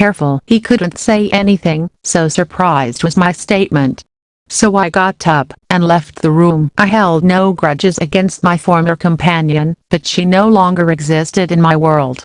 careful." He couldn't say anything, so surprised was my statement. So I got up and left the room. I held no grudges against my former companion, but she no longer existed in my world.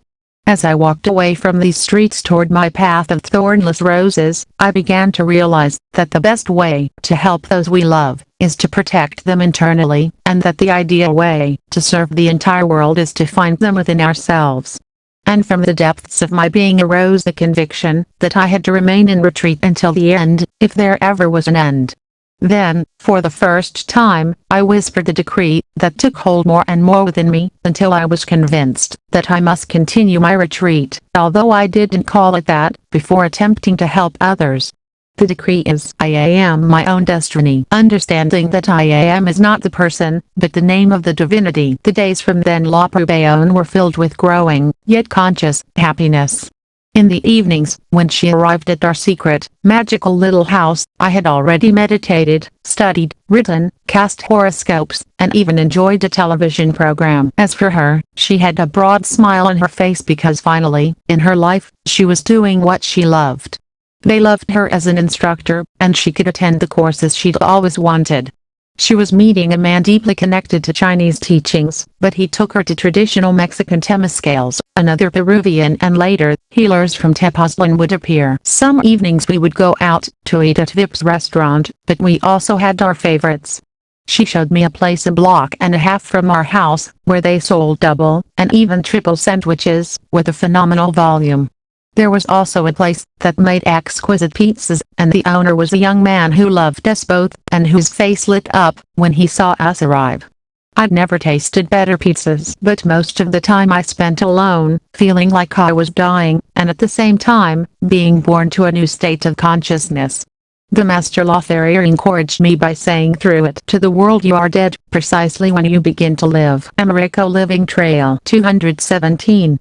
As I walked away from these streets toward my path of thornless roses, I began to realize that the best way to help those we love is to protect them internally, and that the ideal way to serve the entire world is to find them within ourselves. And from the depths of my being arose the conviction that I had to remain in retreat until the end, if there ever was an end. Then, for the first time, I whispered the decree that took hold more and more within me, until I was convinced that I must continue my retreat, although I didn't call it that, before attempting to help others. The decree is, I am my own destiny. Understanding that I am is not the person, but the name of the divinity. The days from then La Prubayon were filled with growing, yet conscious, happiness. In the evenings, when she arrived at our secret, magical little house, I had already meditated, studied, written, cast horoscopes, and even enjoyed a television program. As for her, she had a broad smile on her face because finally, in her life, she was doing what she loved. They loved her as an instructor, and she could attend the courses she'd always wanted. She was meeting a man deeply connected to Chinese teachings, but he took her to traditional Mexican temazcales, another Peruvian, and later, healers from Tepoztlan would appear. Some evenings we would go out to eat at Vip's restaurant, but we also had our favorites. She showed me a place a block and a half from our house, where they sold double, and even triple sandwiches, with a phenomenal volume. There was also a place that made exquisite pizzas, and the owner was a young man who loved us both, and whose face lit up when he saw us arrive. I'd never tasted better pizzas, but most of the time I spent alone, feeling like I was dying, and at the same time, being born to a new state of consciousness. The Master Lothario encouraged me by saying through it to the world, you are dead, precisely when you begin to live. Americo Living Trail 217.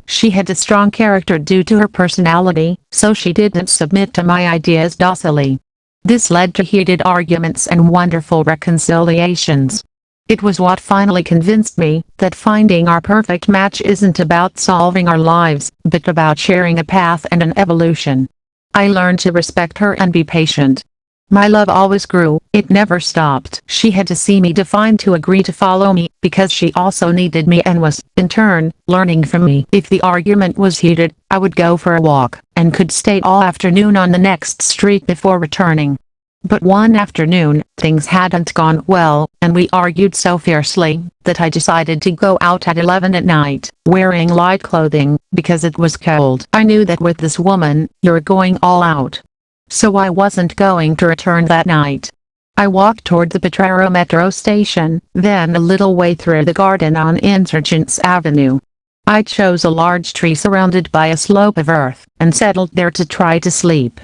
She had a strong character due to her personality, so she didn't submit to my ideas docilely. This led to heated arguments and wonderful reconciliations. It was what finally convinced me that finding our perfect match isn't about solving our lives, but about sharing a path and an evolution. I learned to respect her and be patient. My love always grew, it never stopped. She had to see me define to agree to follow me, because she also needed me and was, in turn, learning from me. If the argument was heated, I would go for a walk, and could stay all afternoon on the next street before returning. But one afternoon, things hadn't gone well, and we argued so fiercely, that I decided to go out at 11 at night, wearing light clothing, because it was cold. I knew that with this woman, you're going all out. So I wasn't going to return that night. I walked toward the Potrero metro station, then a little way through the garden on Insurgents Avenue. I chose a large tree surrounded by a slope of earth, and settled there to try to sleep.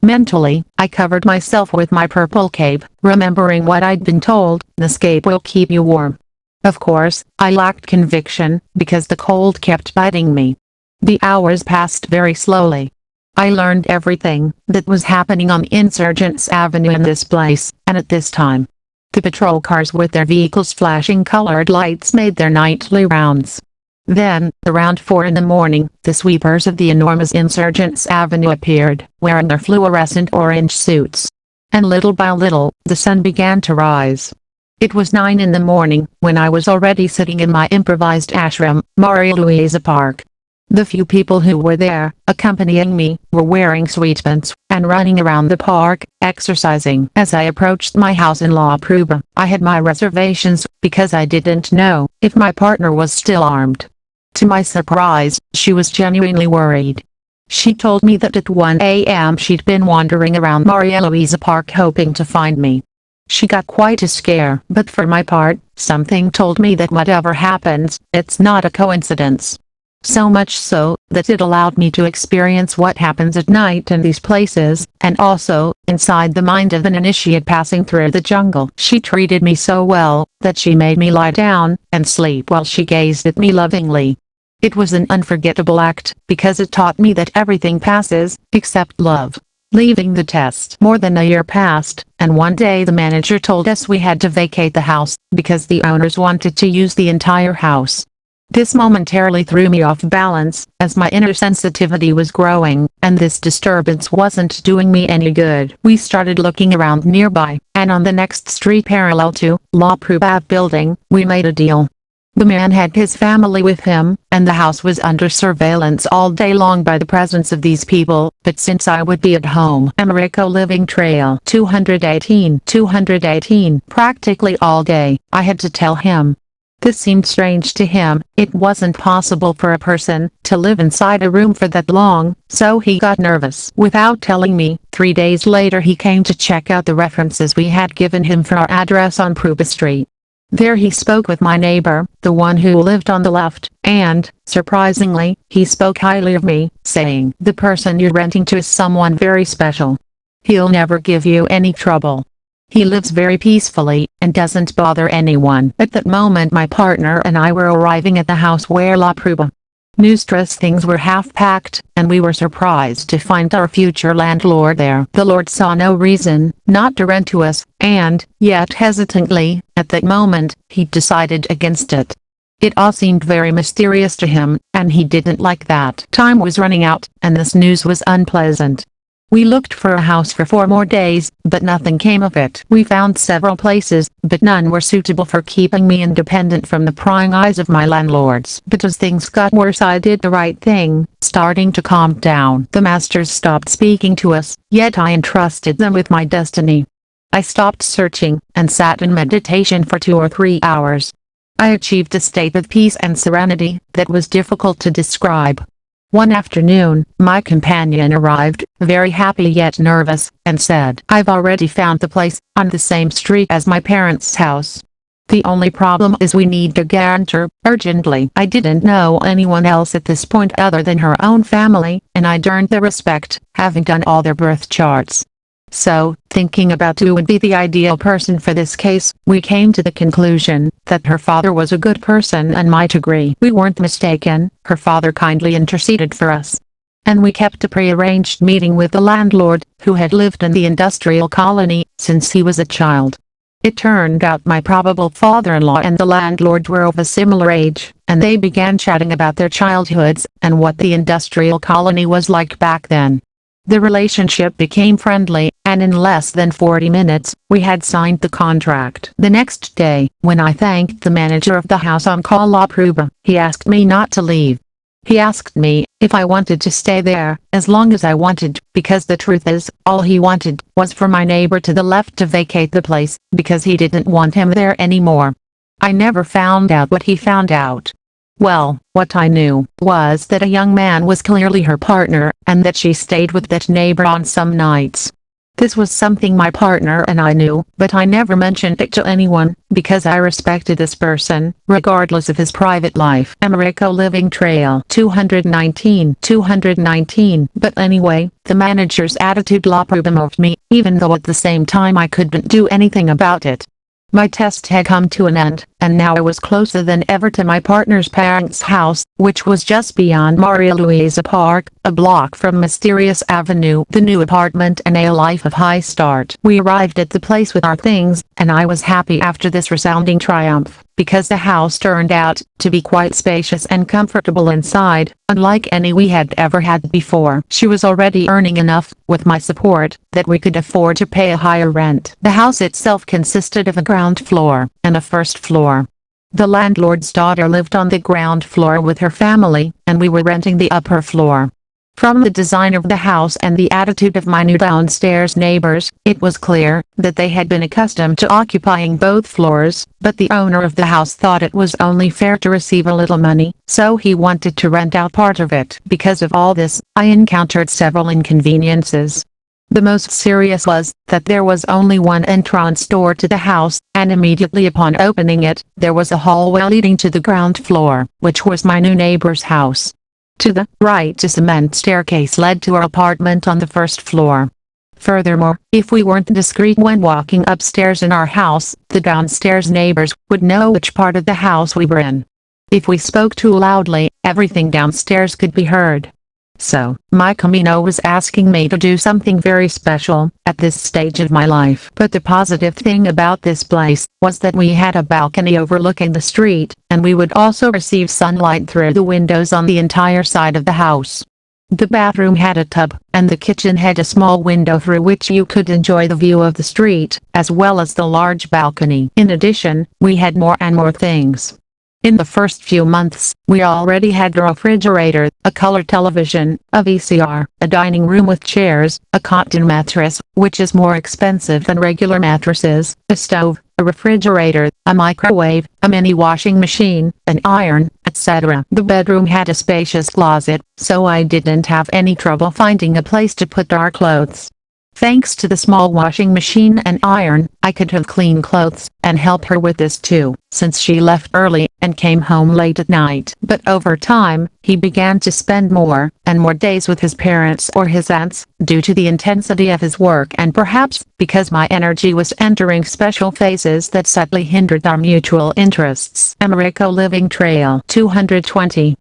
Mentally, I covered myself with my purple cape, remembering what I'd been told, this cape will keep you warm. Of course, I lacked conviction, because the cold kept biting me. The hours passed very slowly. I learned everything that was happening on Insurgents Avenue in this place, and at this time. The patrol cars with their vehicles flashing colored lights made their nightly rounds. Then, around 4 in the morning, the sweepers of the enormous Insurgents Avenue appeared, wearing their fluorescent orange suits. And little by little, the sun began to rise. It was 9 in the morning, when I was already sitting in my improvised ashram, Maria Luisa Park. The few people who were there, accompanying me, were wearing sweatpants, and running around the park, exercising. As I approached my house in La Prueba, I had my reservations, because I didn't know if my partner was still armed. To my surprise, she was genuinely worried. She told me that at 1 a.m. she'd been wandering around Maria Luisa Park hoping to find me. She got quite a scare, but for my part, something told me that whatever happens, it's not a coincidence. So much so, that it allowed me to experience what happens at night in these places, and also, inside the mind of an initiate passing through the jungle. She treated me so well, that she made me lie down, and sleep while she gazed at me lovingly. It was an unforgettable act, because it taught me that everything passes, except love. Leaving the test. More than a year passed, and one day the manager told us we had to vacate the house, because the owners wanted to use the entire house. This momentarily threw me off balance, as my inner sensitivity was growing, and this disturbance wasn't doing me any good. We started looking around nearby, and on the next street parallel to La Pruba building, we made a deal. The man had his family with him, and the house was under surveillance all day long by the presence of these people, but since I would be at home, Americo Living Trail 218 practically all day, I had to tell him. This seemed strange to him. It wasn't possible for a person to live inside a room for that long, so he got nervous. Without telling me, 3 days later he came to check out the references we had given him for our address on Pruba Street. There he spoke with my neighbor, the one who lived on the left, and, surprisingly, he spoke highly of me, saying, "The person you're renting to is someone very special. He'll never give you any trouble. He lives very peacefully, and doesn't bother anyone." At that moment my partner and I were arriving at the house where La Pruba Nuestra's things were half-packed, and we were surprised to find our future landlord there. The Lord saw no reason not to rent to us, and, yet hesitantly, at that moment, he decided against it. It all seemed very mysterious to him, and he didn't like that. Time was running out, and this news was unpleasant. We looked for a house for 4 more days, but nothing came of it. We found several places, but none were suitable for keeping me independent from the prying eyes of my landlords. But as things got worse, I did the right thing, starting to calm down. The masters stopped speaking to us, yet I entrusted them with my destiny. I stopped searching, and sat in meditation for 2 or 3 hours. I achieved a state of peace and serenity that was difficult to describe. One afternoon, my companion arrived, very happy yet nervous, and said, "I've already found the place, on the same street as my parents' house. The only problem is we need a guarantor, urgently." I didn't know anyone else at this point other than her own family, and I'd earned their respect, having done all their birth charts. So, thinking about who would be the ideal person for this case, we came to the conclusion that her father was a good person and might agree. We weren't mistaken. Her father kindly interceded for us. And we kept a pre-arranged meeting with the landlord, who had lived in the industrial colony since he was a child. It turned out my probable father-in-law and the landlord were of a similar age, and they began chatting about their childhoods, and what the industrial colony was like back then. The relationship became friendly, and in less than 40 minutes, we had signed the contract. The next day, when I thanked the manager of the house on call La Pruba, he asked me not to leave. He asked me if I wanted to stay there, as long as I wanted, because the truth is, all he wanted was for my neighbor to the left to vacate the place, because he didn't want him there anymore. I never found out what he found out. Well, what I knew was that a young man was clearly her partner, and that she stayed with that neighbor on some nights. This was something my partner and I knew, but I never mentioned it to anyone, because I respected this person, regardless of his private life. Americo Living Trail 219. But anyway, the manager's attitude La Pruba moved me, even though at the same time I couldn't do anything about it. My test had come to an end, and now I was closer than ever to my partner's parents' house, which was just beyond Maria Luisa Park, a block from Mysterious Avenue. The new apartment and a life of high start. We arrived at the place with our things, and I was happy after this resounding triumph, because the house turned out to be quite spacious and comfortable inside, unlike any we had ever had before. She was already earning enough, with my support, that we could afford to pay a higher rent. The house itself consisted of a ground floor, and a first floor. The landlord's daughter lived on the ground floor with her family, and we were renting the upper floor. From the design of the house and the attitude of my new downstairs neighbors, it was clear that they had been accustomed to occupying both floors, but the owner of the house thought it was only fair to receive a little money, so he wanted to rent out part of it. Because of all this, I encountered several inconveniences. The most serious was that there was only one entrance door to the house, and immediately upon opening it, there was a hallway leading to the ground floor, which was my new neighbor's house. To the right, a cement staircase led to our apartment on the first floor. Furthermore, if we weren't discreet when walking upstairs in our house, the downstairs neighbors would know which part of the house we were in. If we spoke too loudly, everything downstairs could be heard. So, my Camino was asking me to do something very special at this stage of my life. But the positive thing about this place was that we had a balcony overlooking the street, and we would also receive sunlight through the windows on the entire side of the house. The bathroom had a tub, and the kitchen had a small window through which you could enjoy the view of the street, as well as the large balcony. In addition, we had more and more things. In the first few months, we already had a refrigerator, a color television, a VCR, a dining room with chairs, a cotton mattress, which is more expensive than regular mattresses, a stove, a refrigerator, a microwave, a mini washing machine, an iron, etc. The bedroom had a spacious closet, so I didn't have any trouble finding a place to put our clothes. Thanks to the small washing machine and iron, I could have clean clothes, and help her with this too, since she left early, and came home late at night. But over time, he began to spend more, and more days with his parents or his aunts, due to the intensity of his work and perhaps, because my energy was entering special phases that subtly hindered our mutual interests. Americo Living Trail 220.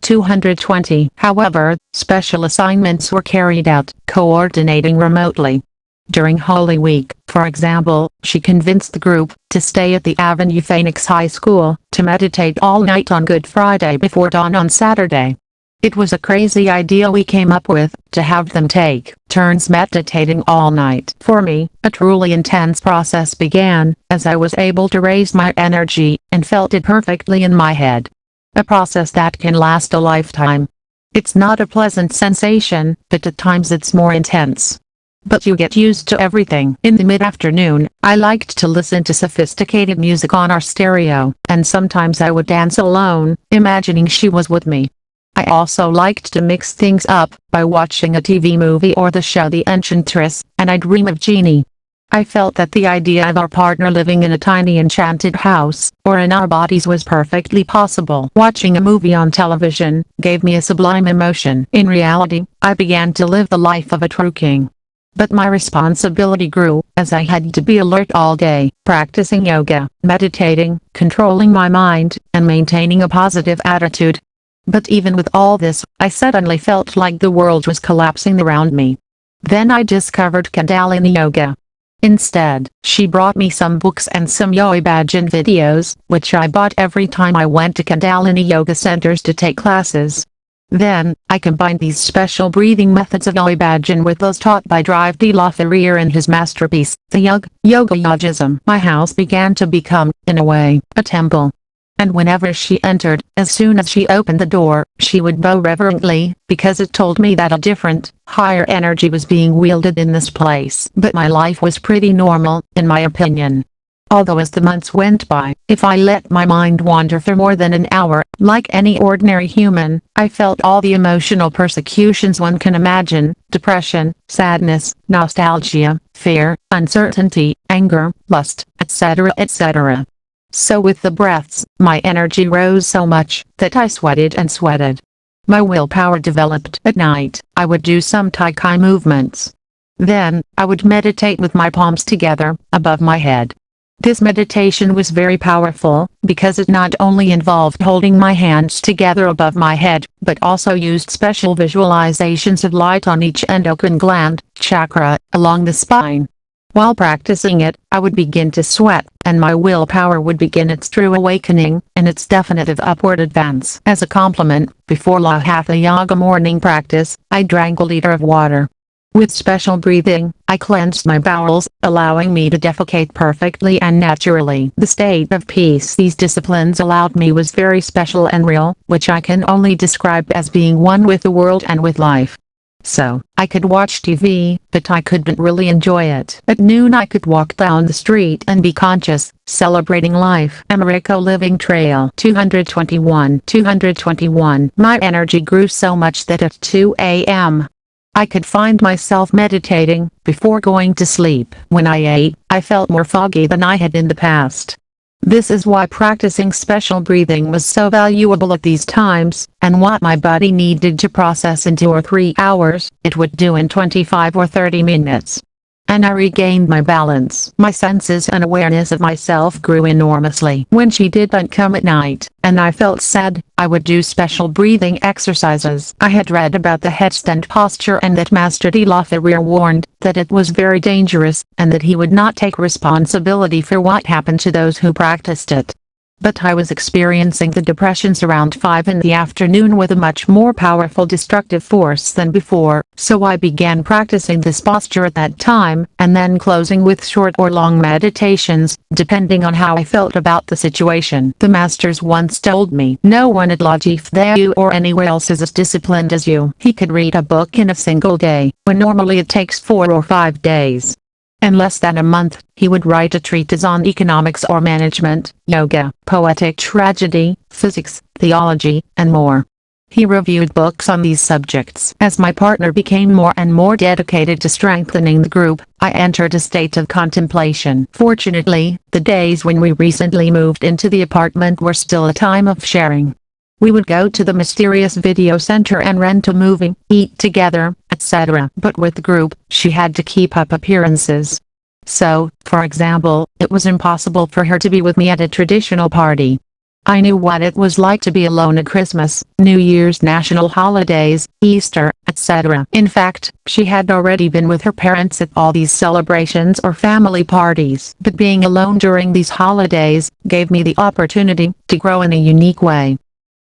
However, special assignments were carried out, coordinating remotely. During Holy Week, for example, she convinced the group to stay at the Avenue Phoenix High School to meditate all night on Good Friday before dawn on Saturday. It was a crazy idea we came up with, to have them take turns meditating all night. For me, a truly intense process began, as I was able to raise my energy, and felt it perfectly in my head. A process that can last a lifetime. It's not a pleasant sensation, but at times it's more intense. But you get used to everything. In the mid-afternoon, I liked to listen to sophisticated music on our stereo, and sometimes I would dance alone, imagining she was with me. I also liked to mix things up, by watching a TV movie or the show The Enchantress, and I'd dream of Jeannie. I felt that the idea of our partner living in a tiny enchanted house, or in our bodies was perfectly possible. Watching a movie on television, gave me a sublime emotion. In reality, I began to live the life of a true king. But my responsibility grew, as I had to be alert all day, practicing yoga, meditating, controlling my mind, and maintaining a positive attitude. But even with all this, I suddenly felt like the world was collapsing around me. Then I discovered Kundalini Yoga. Instead, she brought me some books and some yoga bhajan videos, which I bought every time I went to Kundalini Yoga centers to take classes. Then, I combined these special breathing methods of yoga bhajan with those taught by Drive D. Laferriere in his masterpiece, The Yoga Yogism. My house began to become, in a way, a temple. And whenever she entered, as soon as she opened the door, she would bow reverently, because it told me that a different, higher energy was being wielded in this place. But my life was pretty normal, in my opinion. Although as the months went by, if I let my mind wander for more than an hour, like any ordinary human, I felt all the emotional persecutions one can imagine: depression, sadness, nostalgia, fear, uncertainty, anger, lust, etc. etc. So with the breaths, my energy rose so much, that I sweated and sweated. My willpower developed. At night, I would do some Tai Chi movements. Then, I would meditate with my palms together, above my head. This meditation was very powerful, because it not only involved holding my hands together above my head, but also used special visualizations of light on each endocrine gland, chakra, along the spine. While practicing it, I would begin to sweat, and my willpower would begin its true awakening, and its definitive upward advance. As a compliment, before La Hatha Yoga morning practice, I drank a liter of water. With special breathing, I cleansed my bowels, allowing me to defecate perfectly and naturally. The state of peace these disciplines allowed me was very special and real, which I can only describe as being one with the world and with life. So, I could watch TV, but I couldn't really enjoy it. At noon I could walk down the street and be conscious, celebrating life. Americo Living Trail 221. My energy grew so much that at 2 a.m., I could find myself meditating, before going to sleep. When I ate, I felt more foggy than I had in the past. This is why practicing special breathing was so valuable at these times, and what my body needed to process in 2 or 3 hours, it would do in 25 or 30 minutes. and I regained my balance. My senses and awareness of myself grew enormously. When she didn't come at night, and I felt sad, I would do special breathing exercises. I had read about the headstand posture and that Master de la Ferrier warned that it was very dangerous, and that he would not take responsibility for what happened to those who practiced it. But I was experiencing the depressions around 5 in the afternoon with a much more powerful destructive force than before, so I began practicing this posture at that time, and then closing with short or long meditations, depending on how I felt about the situation. The masters once told me, "No one at La Giftheu or anywhere else is as disciplined as you." He could read a book in a single day, when normally it takes 4 or 5 days. In less than a month, he would write a treatise on economics or management, yoga, poetic tragedy, physics, theology, and more. He reviewed books on these subjects. As my partner became more and more dedicated to strengthening the group, I entered a state of contemplation. Fortunately, the days when we recently moved into the apartment were still a time of sharing. We would go to the mysterious video center and rent a movie, eat together, etc. But with the group, she had to keep up appearances. So, for example, it was impossible for her to be with me at a traditional party. I knew what it was like to be alone at Christmas, New Year's, national holidays, Easter, etc. In fact, she had already been with her parents at all these celebrations or family parties. But being alone during these holidays gave me the opportunity to grow in a unique way.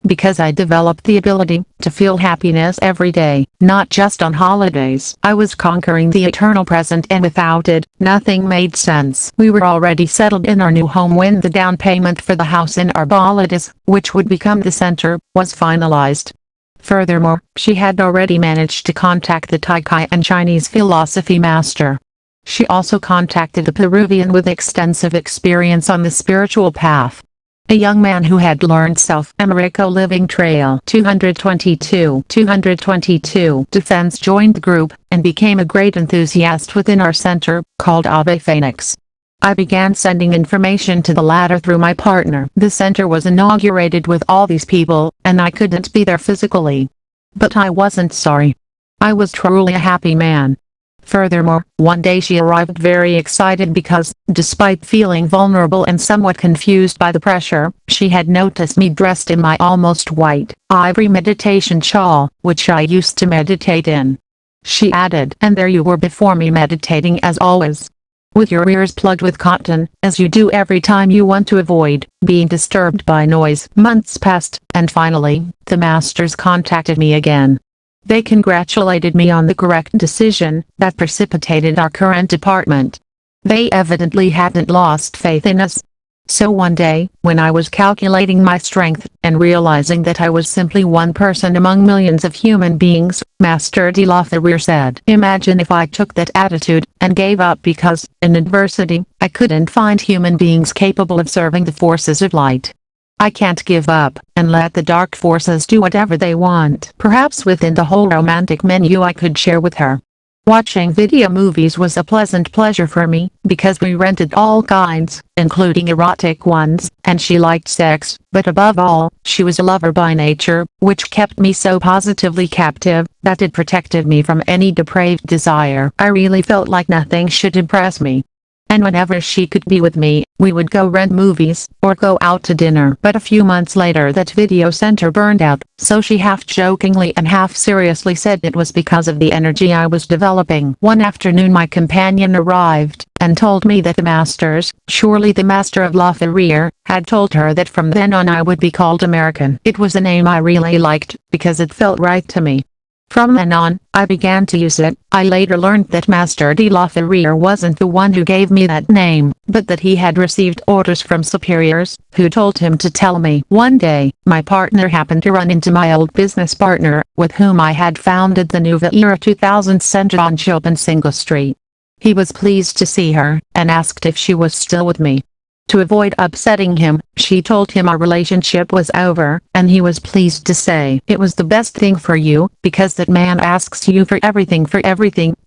Because I developed the ability to feel happiness every day, not just on holidays. I was conquering the eternal present, and without it, nothing made sense. We were already settled in our new home when the down payment for the house in Arbolletes, which would become the center, was finalized. Furthermore, she had already managed to contact the Tai and Chinese philosophy master. She also contacted a Peruvian with extensive experience on the spiritual path. A young man who had learned Self-Americo Living Trail 222 defense joined the group, and became a great enthusiast within our center, called Ave Phoenix. I began sending information to the latter through my partner. The center was inaugurated with all these people, and I couldn't be there physically. But I wasn't sorry. I was truly a happy man. Furthermore, one day she arrived very excited because, despite feeling vulnerable and somewhat confused by the pressure, she had noticed me dressed in my almost white, ivory meditation shawl, which I used to meditate in. She added, "And there you were before me meditating as always. With your ears plugged with cotton, as you do every time you want to avoid being disturbed by noise." Months passed, and finally, the masters contacted me again. They congratulated me on the correct decision that precipitated our current apartment. They evidently hadn't lost faith in us. So one day, when I was calculating my strength, and realizing that I was simply one person among millions of human beings, Master de la Ferrier said, "Imagine if I took that attitude, and gave up because, in adversity, I couldn't find human beings capable of serving the forces of light. I can't give up, and let the dark forces do whatever they want." Perhaps within the whole romantic menu I could share with her. Watching video movies was a pleasant pleasure for me, because we rented all kinds, including erotic ones, and she liked sex, but above all, she was a lover by nature, which kept me so positively captive, that it protected me from any depraved desire. I really felt like nothing should impress me. And whenever she could be with me, we would go rent movies, or go out to dinner. But a few months later that video center burned out, so she half jokingly and half seriously said it was because of the energy I was developing. One afternoon my companion arrived, and told me that the masters, surely the master of La Ferrier, had told her that from then on I would be called American. It was a name I really liked, because it felt right to me. From then on, I began to use it. I later learned that Master de la Ferrier wasn't the one who gave me that name, but that he had received orders from superiors, who told him to tell me. One day, my partner happened to run into my old business partner, with whom I had founded the Nueva Era 2000 Center on Chopin Single Street. He was pleased to see her, and asked if she was still with me. To avoid upsetting him, she told him our relationship was over, and he was pleased to say, "It was the best thing for you, because that man asks you for everything,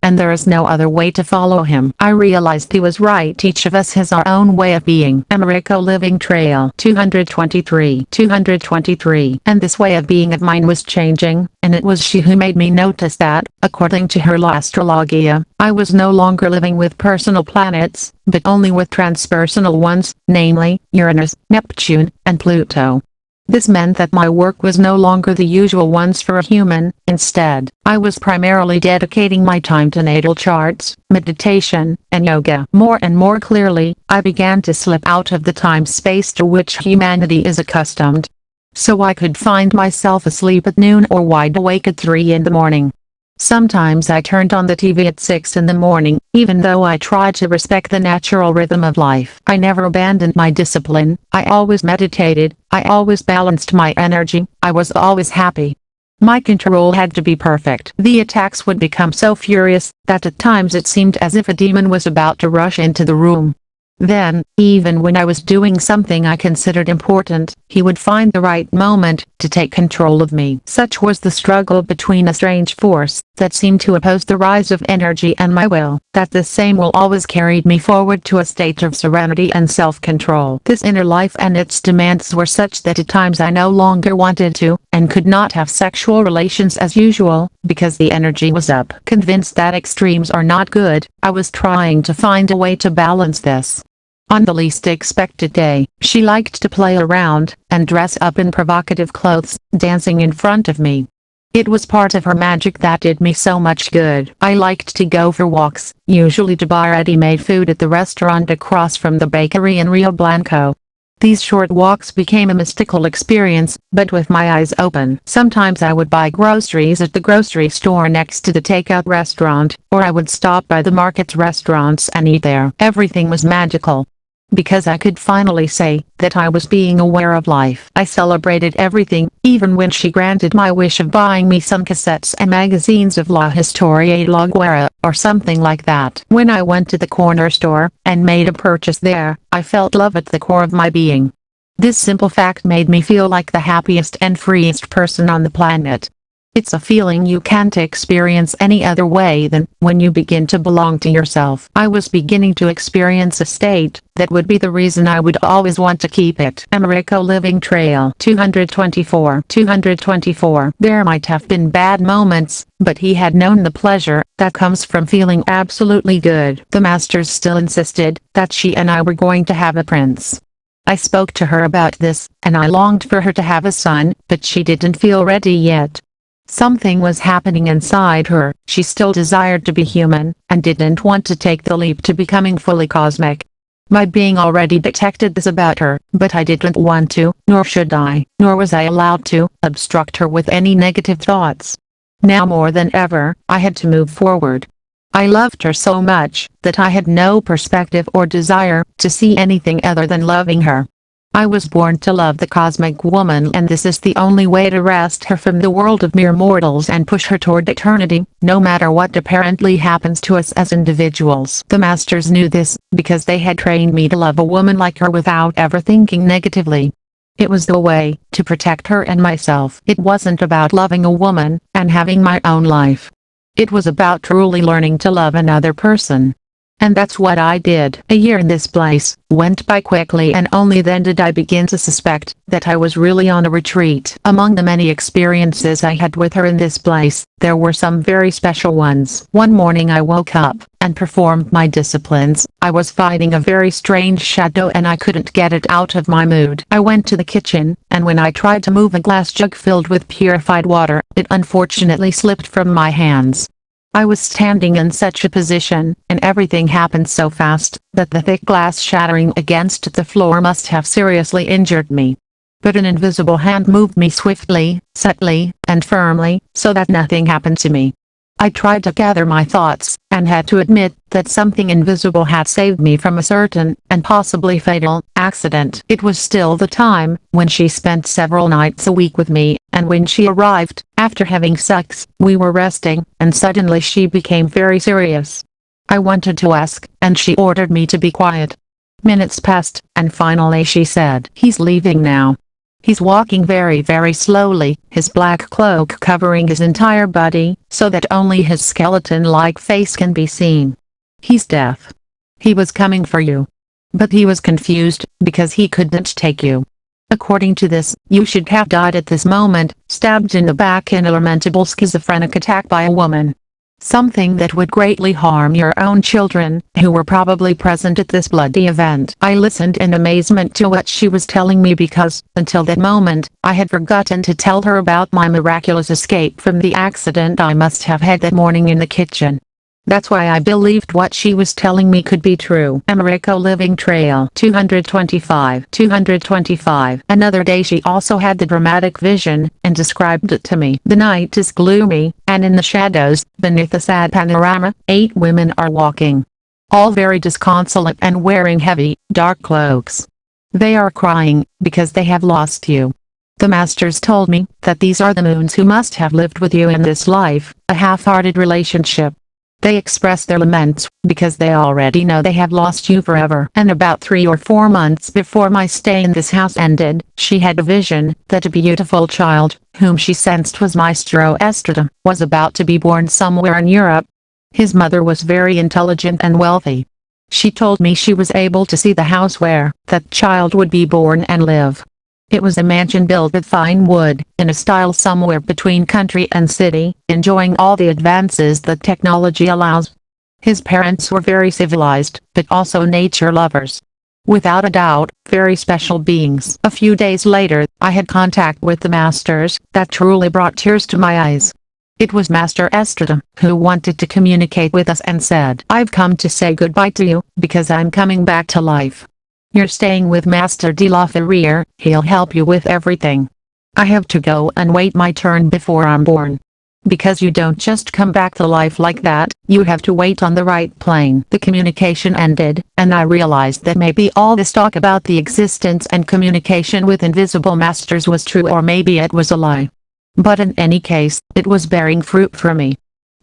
and there is no other way to follow him." I realized he was right. Each of us has our own way of being. Americo Living Trail 223, and this way of being of mine was changing, and it was she who made me notice that, according to her astrologia, I was no longer living with personal planets, but only with transpersonal ones, namely, Uranus, Neptune, and Pluto. This meant that my work was no longer the usual ones for a human. Instead, I was primarily dedicating my time to natal charts, meditation, and yoga. More and more clearly, I began to slip out of the time-space to which humanity is accustomed. So I could find myself asleep at noon or wide awake at 3 in the morning. Sometimes I turned on the TV at 6 in the morning, even though I tried to respect the natural rhythm of life. I never abandoned my discipline, I always meditated, I always balanced my energy, I was always happy. My control had to be perfect. The attacks would become so furious, that at times it seemed as if a demon was about to rush into the room. Then, even when I was doing something I considered important, he would find the right moment to take control of me. Such was the struggle between a strange force that seemed to oppose the rise of energy and my will, that the same will always carried me forward to a state of serenity and self-control. This inner life and its demands were such that at times I no longer wanted to, and could not have sexual relations as usual, because the energy was up. Convinced that extremes are not good, I was trying to find a way to balance this. On the least expected day, she liked to play around, and dress up in provocative clothes, dancing in front of me. It was part of her magic that did me so much good. I liked to go for walks, usually to buy ready-made food at the restaurant across from the bakery in Rio Blanco. These short walks became a mystical experience, but with my eyes open. Sometimes I would buy groceries at the grocery store next to the takeout restaurant, or I would stop by the market restaurants and eat there. Everything was magical. Because I could finally say that I was being aware of life. I celebrated everything, even when she granted my wish of buying me some cassettes and magazines of La Historia de la Guerra, or something like that. When I went to the corner store, and made a purchase there, I felt love at the core of my being. This simple fact made me feel like the happiest and freest person on the planet. It's a feeling you can't experience any other way than when you begin to belong to yourself. I was beginning to experience a state that would be the reason I would always want to keep it. Americo Living Trail 224. There might have been bad moments, but he had known the pleasure that comes from feeling absolutely good. The masters still insisted that she and I were going to have a prince. I spoke to her about this, and I longed for her to have a son, but she didn't feel ready yet. Something was happening inside her. She still desired to be human, and didn't want to take the leap to becoming fully cosmic. My being already detected this about her, but I didn't want to, nor should I, nor was I allowed to, obstruct her with any negative thoughts. Now more than ever, I had to move forward. I loved her so much, that I had no perspective or desire to see anything other than loving her. I was born to love the cosmic woman, and this is the only way to wrest her from the world of mere mortals and push her toward eternity, no matter what apparently happens to us as individuals. The masters knew this, because they had trained me to love a woman like her without ever thinking negatively. It was the way to protect her and myself. It wasn't about loving a woman and having my own life. It was about truly learning to love another person. And that's what I did. A year in this place went by quickly, and only then did I begin to suspect that I was really on a retreat. Among the many experiences I had with her in this place, there were some very special ones. One morning I woke up and performed my disciplines. I was fighting a very strange shadow and I couldn't get it out of my mood. I went to the kitchen, and when I tried to move a glass jug filled with purified water, it unfortunately slipped from my hands. I was standing in such a position, and everything happened so fast, that the thick glass shattering against the floor must have seriously injured me. But an invisible hand moved me swiftly, subtly, and firmly, so that nothing happened to me. I tried to gather my thoughts, and had to admit that something invisible had saved me from a certain, and possibly fatal, accident. It was still the time when she spent several nights a week with me, and when she arrived, after having sex, we were resting, and suddenly she became very serious. I wanted to ask, and she ordered me to be quiet. Minutes passed, and finally she said, "He's leaving now. He's walking very very slowly, his black cloak covering his entire body, so that only his skeleton-like face can be seen. He's deaf. He was coming for you. But he was confused, because he couldn't take you." According to this, you should have died at this moment, stabbed in the back in a lamentable schizophrenic attack by a woman. Something that would greatly harm your own children, who were probably present at this bloody event. I listened in amazement to what she was telling me because, until that moment, I had forgotten to tell her about my miraculous escape from the accident I must have had that morning in the kitchen. That's why I believed what she was telling me could be true. Americo Living Trail 225. Another day she also had the dramatic vision, and described it to me. The night is gloomy, and in the shadows, beneath a sad panorama, 8 women are walking. All very disconsolate and wearing heavy, dark cloaks. They are crying, because they have lost you. The masters told me, that these are the moons who must have lived with you in this life, a half-hearted relationship. They express their laments, because they already know they have lost you forever. And about 3 or 4 months before my stay in this house ended, she had a vision, that a beautiful child, whom she sensed was Maestro Estrada, was about to be born somewhere in Europe. His mother was very intelligent and wealthy. She told me she was able to see the house where that child would be born and live. It was a mansion built with fine wood, in a style somewhere between country and city, enjoying all the advances that technology allows. His parents were very civilized, but also nature lovers. Without a doubt, very special beings. A few days later, I had contact with the masters, that truly brought tears to my eyes. It was Master Estrada, who wanted to communicate with us and said, "I've come to say goodbye to you, because I'm coming back to life. You're staying with Master de la Ferrier, he'll help you with everything. I have to go and wait my turn before I'm born. Because you don't just come back to life like that, you have to wait on the right plane." The communication ended, and I realized that maybe all this talk about the existence and communication with invisible masters was true, or maybe it was a lie. But in any case, it was bearing fruit for me.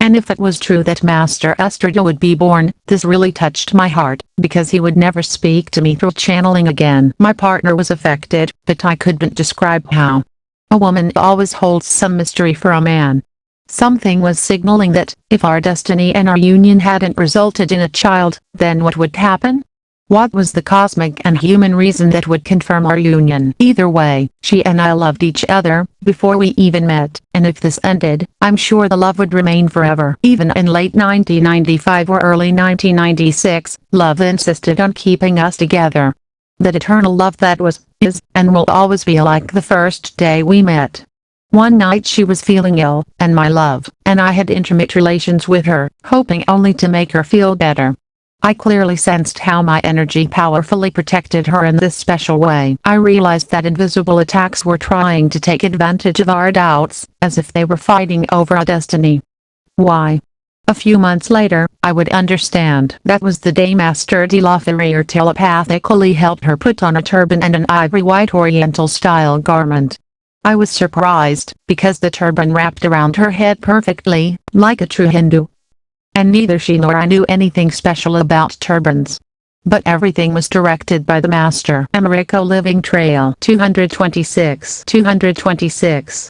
And if it was true that Master Estrada would be born, this really touched my heart, because he would never speak to me through channeling again. My partner was affected, but I couldn't describe how. A woman always holds some mystery for a man. Something was signaling that, if our destiny and our union hadn't resulted in a child, then what would happen? What was the cosmic and human reason that would confirm our union? Either way, she and I loved each other, before we even met, and if this ended, I'm sure the love would remain forever. Even in late 1995 or early 1996, love insisted on keeping us together. That eternal love that was, is, and will always be like the first day we met. One night she was feeling ill, and my love, and I had intimate relations with her, hoping only to make her feel better. I clearly sensed how my energy powerfully protected her in this special way. I realized that invisible attacks were trying to take advantage of our doubts, as if they were fighting over our destiny. Why? A few months later, I would understand. That was the day Master de la Ferrier telepathically helped her put on a turban and an ivory-white oriental-style garment. I was surprised, because the turban wrapped around her head perfectly, like a true Hindu. And neither she nor I knew anything special about turbans. But everything was directed by the master. Americo Living Trail 226.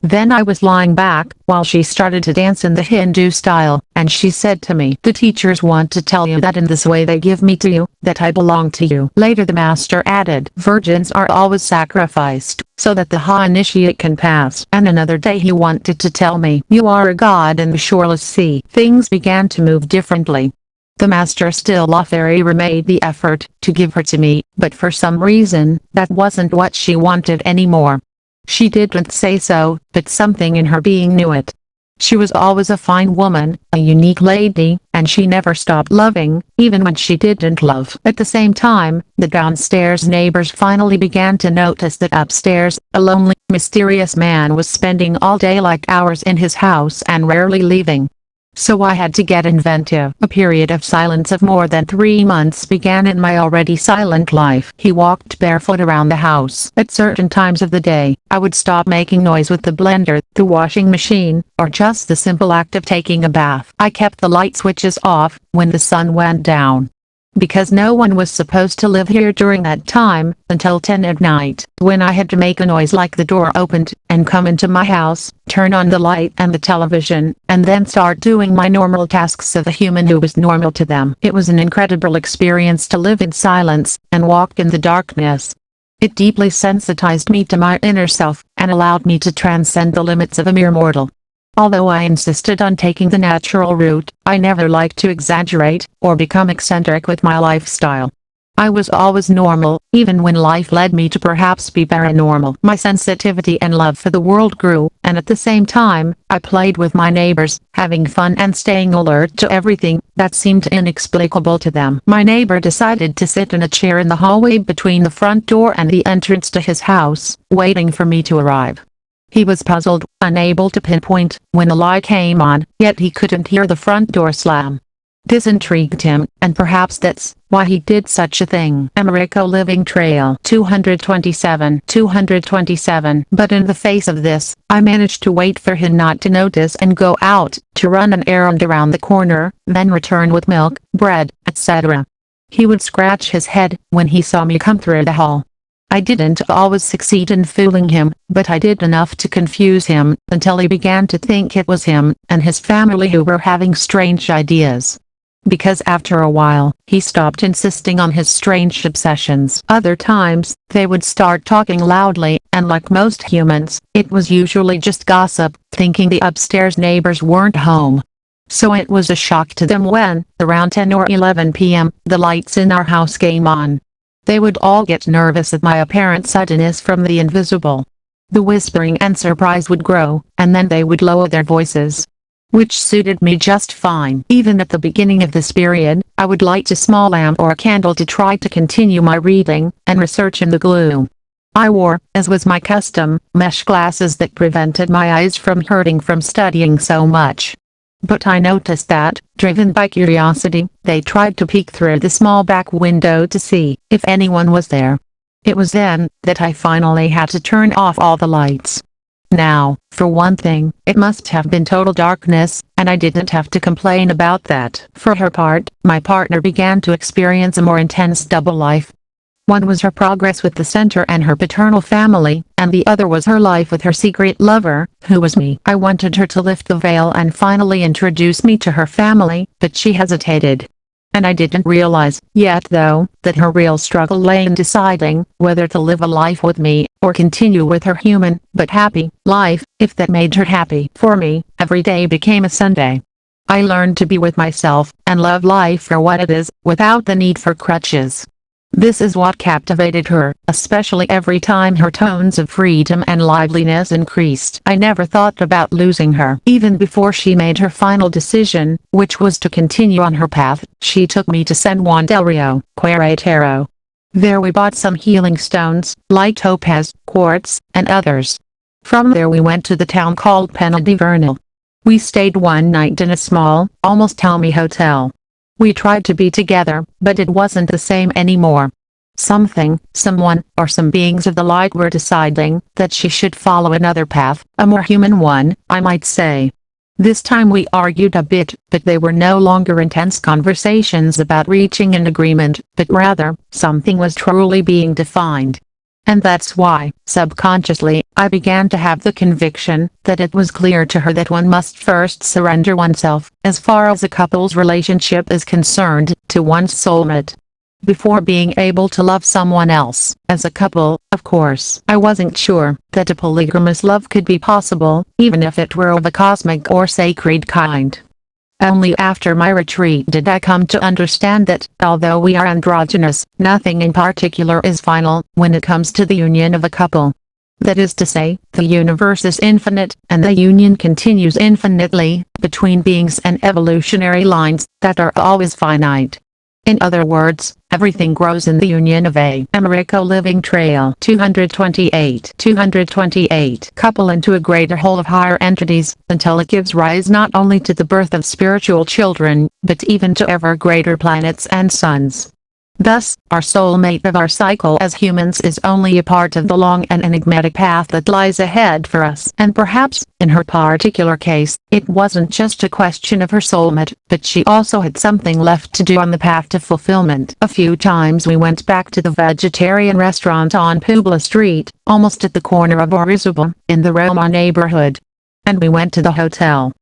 Then I was lying back, while she started to dance in the Hindu style, and she said to me, "The teachers want to tell you that in this way they give me to you, that I belong to you." Later the master added, "Virgins are always sacrificed, so that the high initiate can pass." And another day he wanted to tell me, "You are a god in the shoreless sea." Things began to move differently. The Master still La Ferrier made the effort to give her to me, but for some reason, that wasn't what she wanted anymore. She didn't say so, but something in her being knew it. She was always a fine woman, a unique lady, and she never stopped loving, even when she didn't love. At the same time, the downstairs neighbors finally began to notice that upstairs, a lonely, mysterious man was spending all daylight hours in his house and rarely leaving. So I had to get inventive. A period of silence of more than 3 months began in my already silent life. He walked barefoot around the house. At certain times of the day, I would stop making noise with the blender, the washing machine, or just the simple act of taking a bath. I kept the light switches off when the sun went down, because no one was supposed to live here during that time, until 10 at night. When I had to make a noise like the door opened, and come into my house, turn on the light and the television, and then start doing my normal tasks of a human who was normal to them. It was an incredible experience to live in silence, and walk in the darkness. It deeply sensitized me to my inner self, and allowed me to transcend the limits of a mere mortal. Although I insisted on taking the natural route, I never liked to exaggerate, or become eccentric with my lifestyle. I was always normal, even when life led me to perhaps be paranormal. My sensitivity and love for the world grew, and at the same time, I played with my neighbors, having fun and staying alert to everything that seemed inexplicable to them. My neighbor decided to sit in a chair in the hallway between the front door and the entrance to his house, waiting for me to arrive. He was puzzled, unable to pinpoint when the light came on, yet he couldn't hear the front door slam. This intrigued him, and perhaps that's why he did such a thing. Americo Living Trail 227. But in the face of this, I managed to wait for him not to notice and go out to run an errand around the corner, then return with milk, bread, etc. He would scratch his head when he saw me come through the hall. I didn't always succeed in fooling him, but I did enough to confuse him, until he began to think it was him and his family who were having strange ideas. Because after a while, he stopped insisting on his strange obsessions. Other times, they would start talking loudly, and like most humans, it was usually just gossip, thinking the upstairs neighbors weren't home. So it was a shock to them when, around 10 or 11 p.m., the lights in our house came on. They would all get nervous at my apparent suddenness from the invisible. The whispering and surprise would grow, and then they would lower their voices, which suited me just fine. Even at the beginning of this period, I would light a small lamp or a candle to try to continue my reading and research in the gloom. I wore, as was my custom, mesh glasses that prevented my eyes from hurting from studying so much. But I noticed that, driven by curiosity, they tried to peek through the small back window to see if anyone was there. It was then that I finally had to turn off all the lights. Now, for one thing, it must have been total darkness, and I didn't have to complain about that. For her part, my partner began to experience a more intense double life. One was her progress with the center and her paternal family, and the other was her life with her secret lover, who was me. I wanted her to lift the veil and finally introduce me to her family, but she hesitated. And I didn't realize yet though, that her real struggle lay in deciding whether to live a life with me, or continue with her human, but happy, life, if that made her happy. For me, every day became a Sunday. I learned to be with myself, and love life for what it is, without the need for crutches. This is what captivated her, especially every time her tones of freedom and liveliness increased. I never thought about losing her. Even before she made her final decision, which was to continue on her path, she took me to San Juan del Rio, Querétaro. There we bought some healing stones, like topaz, quartz, and others. From there we went to the town called Pena de Bernal. We stayed one night in a small, almost homey hotel. We tried to be together, but it wasn't the same anymore. Something, someone, or some beings of the light were deciding that she should follow another path, a more human one, I might say. This time we argued a bit, but they were no longer intense conversations about reaching an agreement, but rather, something was truly being defined. And that's why, subconsciously, I began to have the conviction that it was clear to her that one must first surrender oneself, as far as a couple's relationship is concerned, to one's soulmate, before being able to love someone else. As a couple, of course, I wasn't sure that a polygamous love could be possible, even if it were of a cosmic or sacred kind. Only after my retreat did I come to understand that, although we are androgynous, nothing in particular is final when it comes to the union of a couple. That is to say, the universe is infinite, and the union continues infinitely, between beings and evolutionary lines that are always finite. In other words, everything grows in the union of a Americo Living Trail 228 couple into a greater whole of higher entities, until it gives rise not only to the birth of spiritual children, but even to ever greater planets and suns. Thus, our soulmate of our cycle as humans is only a part of the long and enigmatic path that lies ahead for us. And perhaps, in her particular case, it wasn't just a question of her soulmate, but she also had something left to do on the path to fulfillment. A few times we went back to the vegetarian restaurant on Puebla Street, almost at the corner of Orizaba, in the Roma neighborhood. And we went to the hotel.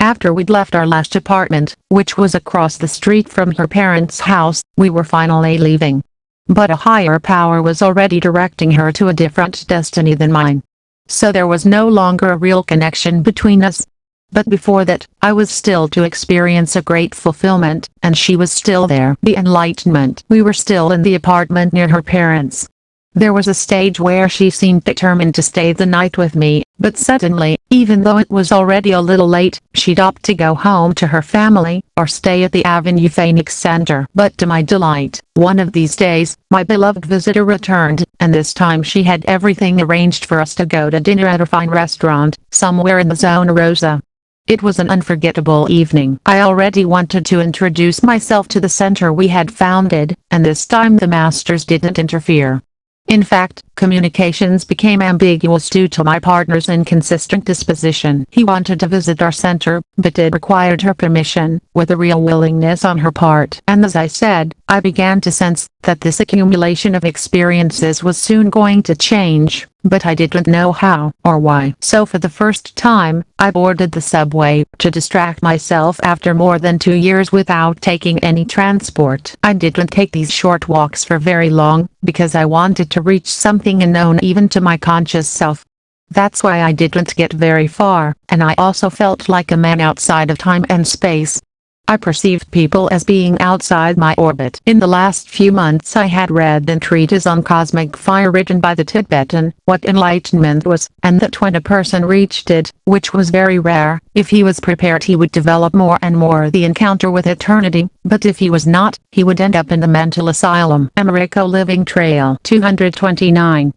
After we'd left our last apartment, which was across the street from her parents' house, we were finally leaving. But a higher power was already directing her to a different destiny than mine. So there was no longer a real connection between us. But before that, I was still to experience a great fulfillment, and she was still there. The enlightenment. We were still in the apartment near her parents'. There was a stage where she seemed determined to stay the night with me, but suddenly, even though it was already a little late, she'd opt to go home to her family, or stay at the Avenue Phoenix Center. But to my delight, one of these days, my beloved visitor returned, and this time she had everything arranged for us to go to dinner at a fine restaurant, somewhere in the Zona Rosa. It was an unforgettable evening. I already wanted to introduce myself to the center we had founded, and this time the masters didn't interfere. In fact, communications became ambiguous due to my partner's inconsistent disposition. He wanted to visit our center, but it required her permission, with a real willingness on her part. And as I said, I began to sense that this accumulation of experiences was soon going to change, but I didn't know how or why. So for the first time, I boarded the subway to distract myself after more than 2 years without taking any transport. I didn't take these short walks for very long, because I wanted to reach something unknown even to my conscious self. That's why I didn't get very far, and I also felt like a man outside of time and space. I perceived people as being outside my orbit. In the last few months I had read a treatise on cosmic fire written by the Tibetan, what enlightenment was, and that when a person reached it, which was very rare, if he was prepared he would develop more and more the encounter with eternity, but if he was not, he would end up in the mental asylum. Americo Living Trail 229.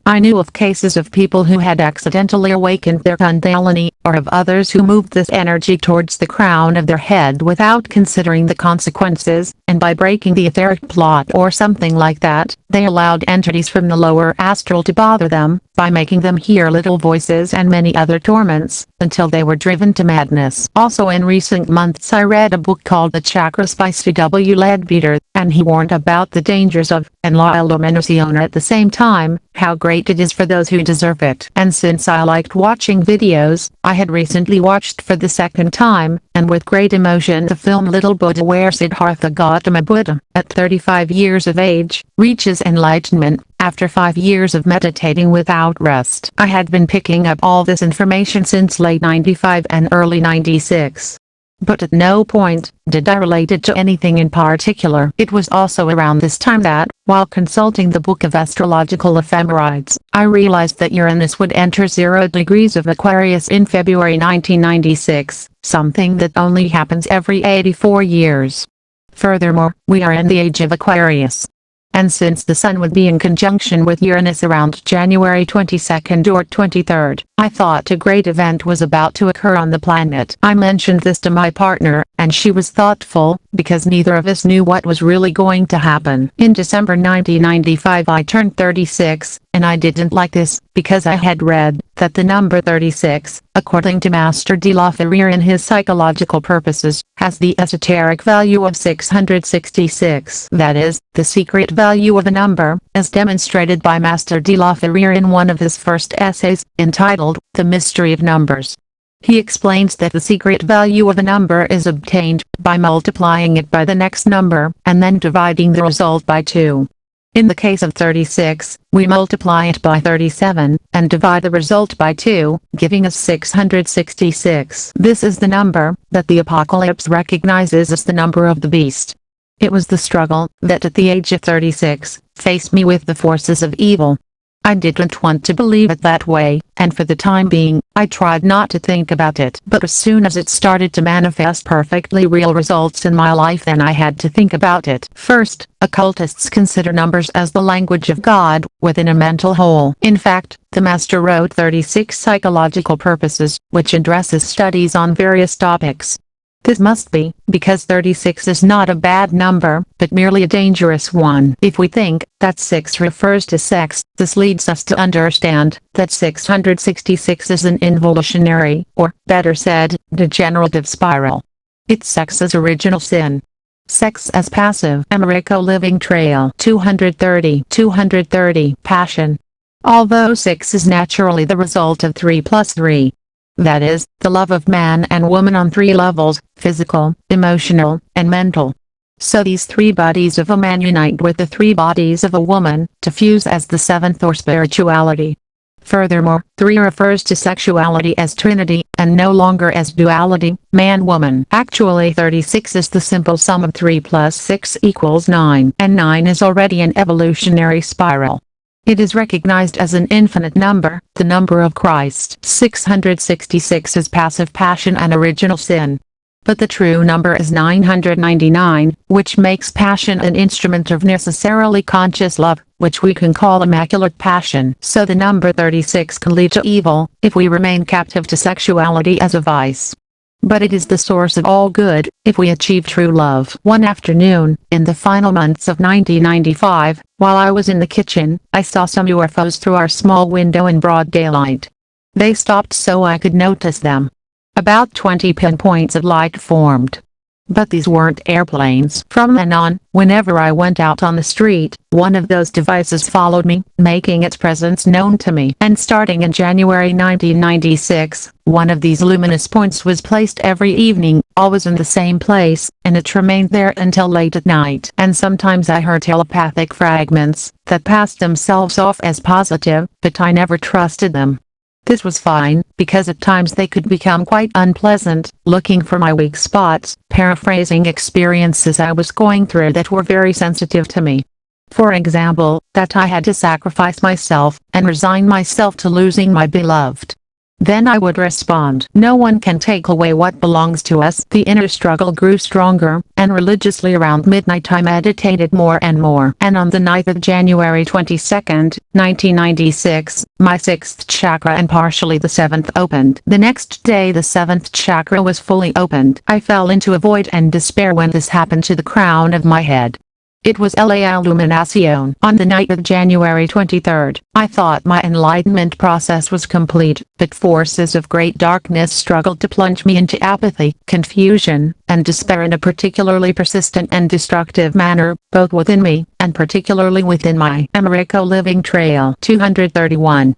I knew of cases of people who had accidentally awakened their kundalini, or of others who moved this energy towards the crown of their head without considering the consequences, and by breaking the etheric plot or something like that, they allowed entities from the lower astral to bother them, by making them hear little voices and many other torments, until they were driven to madness. Also in recent months I read a book called The Chakras by C.W. Leadbeater, and he warned about the dangers of, and la illuminación at the same time, how great it is for those who deserve it. And since I liked watching videos, I had recently watched for the second time, and with great emotion, the film Little Buddha, where Siddhartha Gautama Buddha, at 35 years of age, reaches enlightenment, after 5 years of meditating without rest. I had been picking up all this information since late 95 and early 96. But at no point did I relate it to anything in particular. It was also around this time that, while consulting the Book of Astrological Ephemerides, I realized that Uranus would enter 0 degrees of Aquarius in February 1996, something that only happens every 84 years. Furthermore, we are in the age of Aquarius. And since the Sun would be in conjunction with Uranus around January 22nd or 23rd, I thought a great event was about to occur on the planet. I mentioned this to my partner, and she was thoughtful, because neither of us knew what was really going to happen. In December 1995 I turned 36, and I didn't like this, because I had read that the number 36, according to Master de la Ferrier in his Psychological Purposes, has the esoteric value of 666. That is, the secret value of a number, as demonstrated by Master de la Ferrier in one of his first essays, entitled, The Mystery of Numbers. He explains that the secret value of a number is obtained by multiplying it by the next number, and then dividing the result by 2. In the case of 36, we multiply it by 37, and divide the result by 2, giving us 666. This is the number that the Apocalypse recognizes as the number of the beast. It was the struggle that at the age of 36, faced me with the forces of evil. I didn't want to believe it that way, and for the time being, I tried not to think about it. But as soon as it started to manifest perfectly real results in my life, then I had to think about it. First, occultists consider numbers as the language of God, within a mental whole. In fact, the Master wrote 36 Psychological Purposes, which addresses studies on various topics. This must be, because 36 is not a bad number, but merely a dangerous one. If we think that 6 refers to sex, this leads us to understand that 666 is an involutionary, or, better said, degenerative spiral. It's sex's original sin. Sex as passive. Americo Living Trail 230. Passion. Although 6 is naturally the result of 3 plus 3. That is, the love of man and woman on 3 levels, physical, emotional, and mental. So these three bodies of a man unite with the three bodies of a woman, to fuse as the seventh or spirituality. Furthermore, 3 refers to sexuality as trinity, and no longer as duality, man-woman. Actually 36 is the simple sum of 3 plus 6 equals 9, and 9 is already an evolutionary spiral. It is recognized as an infinite number, the number of Christ. 666 is passive passion and original sin. But the true number is 999, which makes passion an instrument of necessarily conscious love, which we can call immaculate passion. So the number 36 can lead to evil, if we remain captive to sexuality as a vice. But it is the source of all good, if we achieve true love. One afternoon, in the final months of 1995, while I was in the kitchen, I saw some UFOs through our small window in broad daylight. They stopped so I could notice them. About 20 pinpoints of light formed. But these weren't airplanes. From then on, whenever I went out on the street, one of those devices followed me, making its presence known to me. And starting in January 1996, one of these luminous points was placed every evening, always in the same place, and it remained there until late at night. And sometimes I heard telepathic fragments, that passed themselves off as positive, but I never trusted them. This was fine, because at times they could become quite unpleasant, looking for my weak spots, paraphrasing experiences I was going through that were very sensitive to me. For example, that I had to sacrifice myself, and resign myself to losing my beloved. Then I would respond, "No one can take away what belongs to us." The inner struggle grew stronger, and religiously around midnight I meditated more and more. And on the night of January 22, 1996, my 6th chakra and partially the 7th opened. The next day the 7th chakra was fully opened. I fell into a void and despair when this happened to the crown of my head. It was la illuminación. On the night of January 23, I thought my enlightenment process was complete, but forces of great darkness struggled to plunge me into apathy, confusion, and despair in a particularly persistent and destructive manner, both within me, and particularly within my Americo Living Trail 231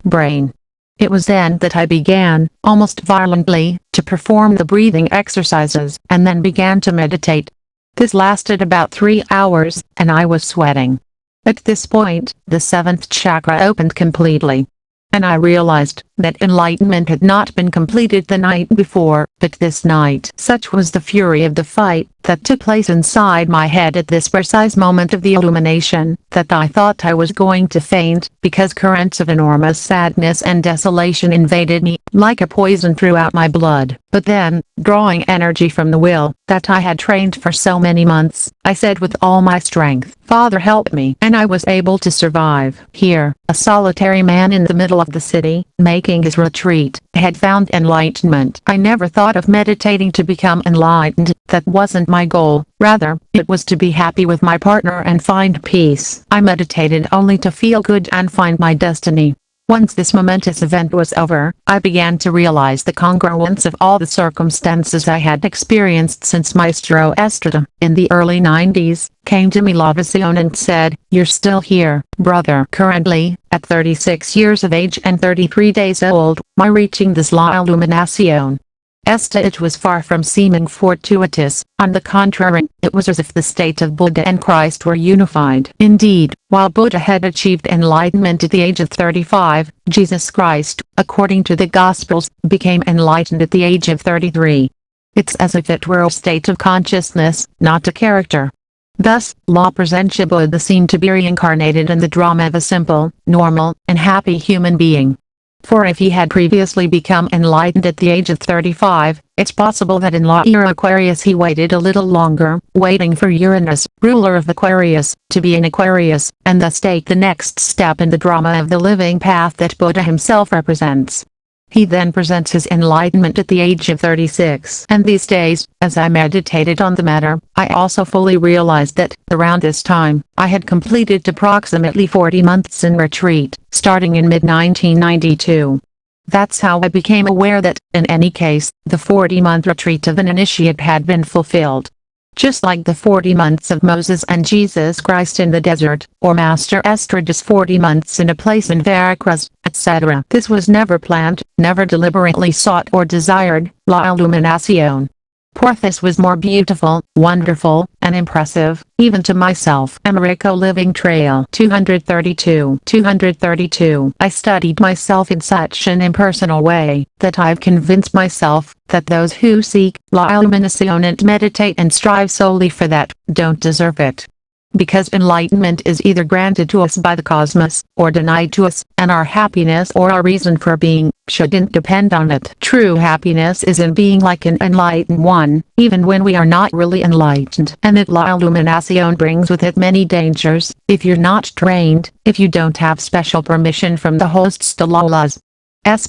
brain. It was then that I began, almost violently, to perform the breathing exercises, and then began to meditate. This lasted about 3 hours, and I was sweating. At this point, the 7th chakra opened completely. And I realized that enlightenment had not been completed the night before, but this night. Such was the fury of the fight that took place inside my head at this precise moment of the illumination, that I thought I was going to faint, because currents of enormous sadness and desolation invaded me, like a poison throughout my blood. But then, drawing energy from the will that I had trained for so many months, I said with all my strength, "Father, help me," and I was able to survive. Here, a solitary man in the middle of the city, making his retreat, had found enlightenment. I never thought of meditating to become enlightened. That wasn't my goal. Rather, it was to be happy with my partner and find peace. I meditated only to feel good and find my destiny. Once this momentous event was over, I began to realize the congruence of all the circumstances I had experienced since Maestro Estrada, in the early 90s, came to me La Visión and said, "You're still here, brother." Currently, at 36 years of age and 33 days old, my reaching this La Iluminación. It was far from seeming fortuitous. On the contrary, it was as if the state of Buddha and Christ were unified. Indeed, while Buddha had achieved enlightenment at the age of 35, Jesus Christ, according to the Gospels, became enlightened at the age of 33. It's as if it were a state of consciousness, not a character. Thus, La Presencia Buddha seemed to be reincarnated in the drama of a simple, normal, and happy human being. For if he had previously become enlightened at the age of 35, it's possible that in La Era Aquarius he waited a little longer, waiting for Uranus, ruler of Aquarius, to be in Aquarius, and thus take the next step in the drama of the living path that Buddha himself represents. He then presents his enlightenment at the age of 36. And these days, as I meditated on the matter, I also fully realized that, around this time, I had completed approximately 40 months in retreat, starting in mid-1992. That's how I became aware that, in any case, the 40-month retreat of an initiate had been fulfilled. Just like the 40 months of Moses and Jesus Christ in the desert, or Master Estrada's 40 months in a place in Veracruz, etc. This was never planned, never deliberately sought or desired, La Iluminación. Porthos was more beautiful, wonderful, and impressive, even to myself. Americo Living Trail 232. I studied myself in such an impersonal way, that I've convinced myself, that those who seek la illuminación and meditate and strive solely for that, don't deserve it. Because enlightenment is either granted to us by the cosmos, or denied to us, and our happiness or our reason for being, shouldn't depend on it. True happiness is in being like an enlightened one, even when we are not really enlightened. And that la illuminación brings with it many dangers, if you're not trained, if you don't have special permission from the hosts to Lala's.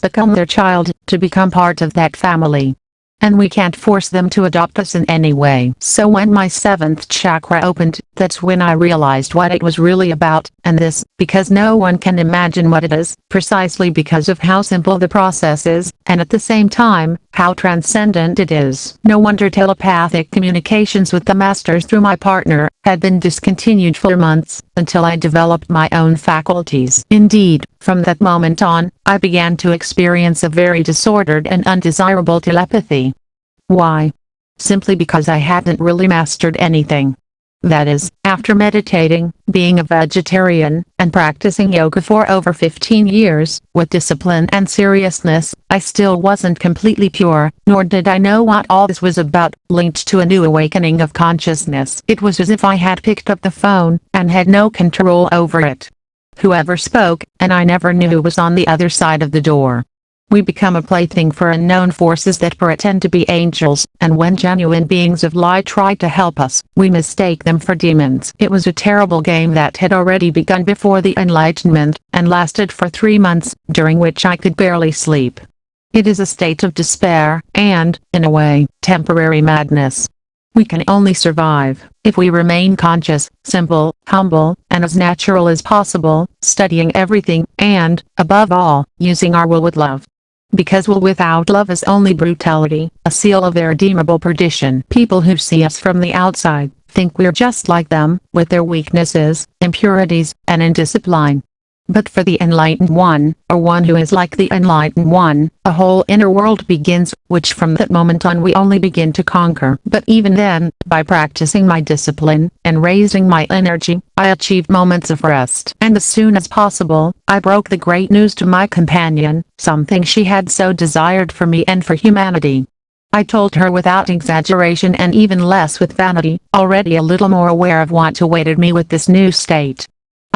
Become their child, to become part of that family. And we can't force them to adopt us in any way. So when my seventh chakra opened, that's when I realized what it was really about, and this, because no one can imagine what it is, precisely because of how simple the process is, and at the same time, how transcendent it is. No wonder telepathic communications with the masters through my partner, had been discontinued for months, until I developed my own faculties. Indeed, from that moment on, I began to experience a very disordered and undesirable telepathy. Why? Simply because I hadn't really mastered anything. That is, after meditating, being a vegetarian, and practicing yoga for over 15 years, with discipline and seriousness, I still wasn't completely pure, nor did I know what all this was about, linked to a new awakening of consciousness. It was as if I had picked up the phone, and had no control over it. Whoever spoke, and I never knew who was on the other side of the door. We become a plaything for unknown forces that pretend to be angels, and when genuine beings of light try to help us, we mistake them for demons. It was a terrible game that had already begun before the enlightenment, and lasted for 3 months, during which I could barely sleep. It is a state of despair, and, in a way, temporary madness. We can only survive, if we remain conscious, simple, humble, and as natural as possible, studying everything, and, above all, using our will with love. Because will without love is only brutality, a seal of irredeemable perdition. People who see us from the outside, think we're just like them, with their weaknesses, impurities, and indiscipline. But for the enlightened one, or one who is like the enlightened one, a whole inner world begins, which from that moment on we only begin to conquer. But even then, by practicing my discipline, and raising my energy, I achieved moments of rest. And as soon as possible, I broke the great news to my companion, something she had so desired for me and for humanity. I told her without exaggeration and even less with vanity, already a little more aware of what awaited me with this new state.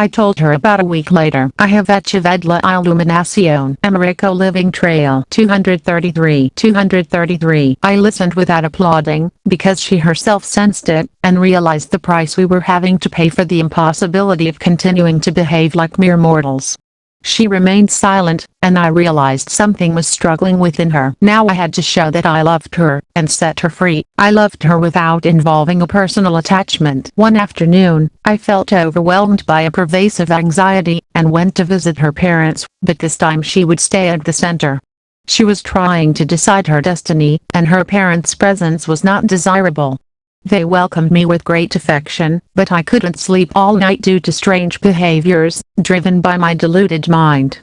I told her about a week later. I have achieved la illuminación. Americo Living Trail 233. I listened without applauding, because she herself sensed it, and realized the price we were having to pay for the impossibility of continuing to behave like mere mortals. She remained silent, and I realized something was struggling within her. Now I had to show that I loved her, and set her free. I loved her without involving a personal attachment. One afternoon, I felt overwhelmed by a pervasive anxiety, and went to visit her parents, but this time she would stay at the center. She was trying to decide her destiny, and her parents' presence was not desirable. They welcomed me with great affection, but I couldn't sleep all night due to strange behaviors, driven by my deluded mind.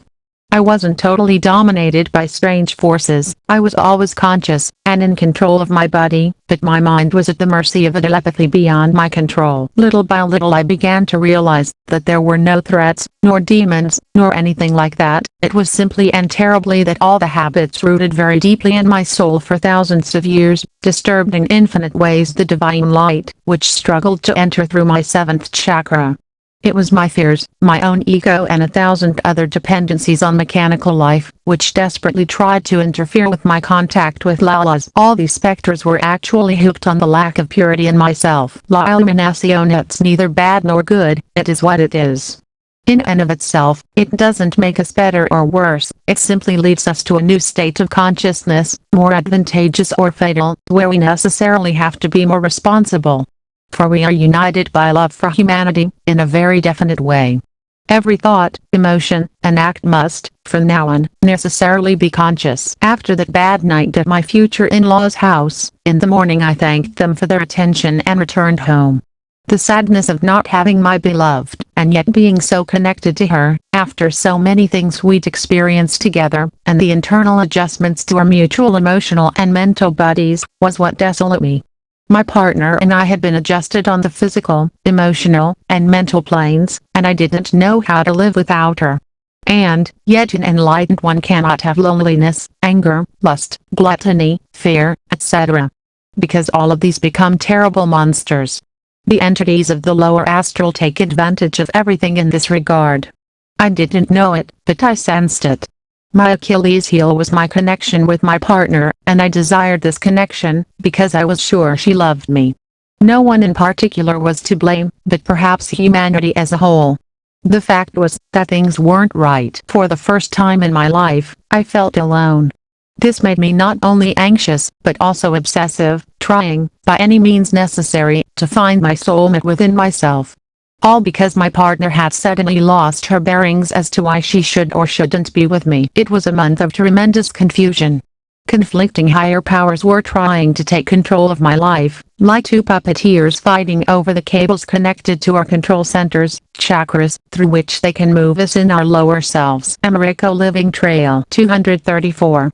I wasn't totally dominated by strange forces, I was always conscious, and in control of my body, but my mind was at the mercy of a telepathy beyond my control. Little by little I began to realize, that there were no threats, nor demons, nor anything like that. It was simply and terribly that all the habits rooted very deeply in my soul for thousands of years, disturbed in infinite ways the divine light, which struggled to enter through my seventh chakra. It was my fears, my own ego and 1,000 other dependencies on mechanical life, which desperately tried to interfere with my contact with Lala's. All these specters were actually hooked on the lack of purity in myself. La illuminación it's neither bad nor good, it is what it is. In and of itself, it doesn't make us better or worse, it simply leads us to a new state of consciousness, more advantageous or fatal, where we necessarily have to be more responsible. For we are united by love for humanity, in a very definite way. Every thought, emotion, and act must, from now on, necessarily be conscious. After that bad night at my future in-laws' house, in the morning I thanked them for their attention and returned home. The sadness of not having my beloved, and yet being so connected to her, after so many things we'd experienced together, and the internal adjustments to our mutual emotional and mental bodies, was what desolated me. My partner and I had been adjusted on the physical, emotional, and mental planes, and I didn't know how to live without her. And, yet an enlightened one cannot have loneliness, anger, lust, gluttony, fear, etc. Because all of these become terrible monsters. The entities of the lower astral take advantage of everything in this regard. I didn't know it, but I sensed it. My Achilles heel was my connection with my partner, and I desired this connection, because I was sure she loved me. No one in particular was to blame, but perhaps humanity as a whole. The fact was that things weren't right. For the first time in my life, I felt alone. This made me not only anxious, but also obsessive, trying, by any means necessary, to find my soulmate within myself. All because my partner had suddenly lost her bearings as to why she should or shouldn't be with me. It was a month of tremendous confusion. Conflicting higher powers were trying to take control of my life, like two puppeteers fighting over the cables connected to our control centers, chakras, through which they can move us in our lower selves. Americo Living Trail 234.